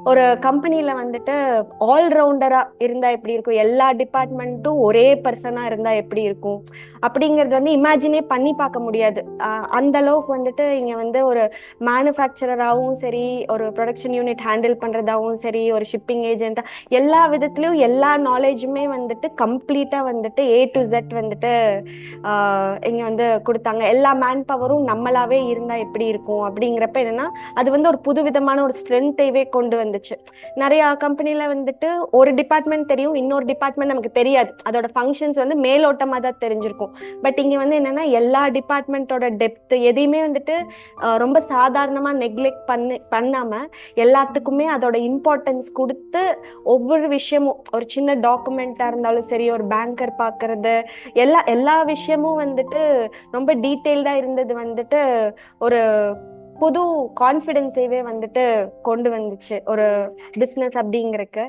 ஒரு கம்பெனில வந்துட்டு ஆல்ரவுண்டரா இருந்தா எப்படி இருக்கும், எல்லா டிபார்ட்மெண்ட்டும் ஒரே பர்சனா இருந்தா எப்படி இருக்கும் அப்படிங்கறது வந்து இமேஜினே பண்ணி பார்க்க முடியாது. அந்த அளவுக்கு வந்துட்டு இங்க வந்து ஒரு மேனுஃபேக்சரராகவும் சரி, ஒரு ப்ரொடக்ஷன் யூனிட் ஹேண்டில் பண்றதாகவும் சரி, ஒரு ஷிப்பிங் ஏஜென்ட்டா எல்லா விதத்துலயும் எல்லா நாலேஜுமே வந்துட்டு கம்ப்ளீட்டா வந்துட்டு A to Z வந்துட்டு இங்க வந்து கொடுத்தாங்க. எல்லா மேன் பவரும் நம்மளாவே இருந்தா எப்படி இருக்கும் அப்படிங்கிறப்ப என்னன்னா அது வந்து ஒரு புதுவிதமான ஒரு ஸ்ட்ரென்த்தைவே கொண்டு வந்துச்சு. நிறைய கம்பெனில வந்துட்டு ஒரு டிபார்ட்மெண்ட் தெரியும், இன்னொரு டிபார்ட்மெண்ட் நமக்கு தெரியாது, அதோட ஃபங்க்ஷன்ஸ் வந்து மேலோட்டமா தான் தெரிஞ்சிருக்கும். பட் இங்க வந்து என்னன்னா எல்லா டிபார்ட்மெண்ட்டோட டெப்த் எதையுமே வந்துட்டு ரொம்ப சாதாரணமா நெக்லெக்ட் பண்ணாம எல்லாத்துக்குமே அதோட இம்பார்ட்டன்ஸ் கொடுத்து ஒவ்வொரு விஷயமும், ஒரு சின்ன டாக்குமெண்டா இருந்தாலும் சரி, ஒரு பேங்கர் பாக்குறது, எல்லா எல்லா விஷயமும் வந்துட்டு ரொம்ப டீட்டெயில்டா இருந்தது வந்துட்டு ஒரு புது கான்ஃபிடென்ஸைவே வந்துட்டு கொண்டு வந்துச்சு ஒரு பிசினஸ் அப்படிங்கிறக்கு.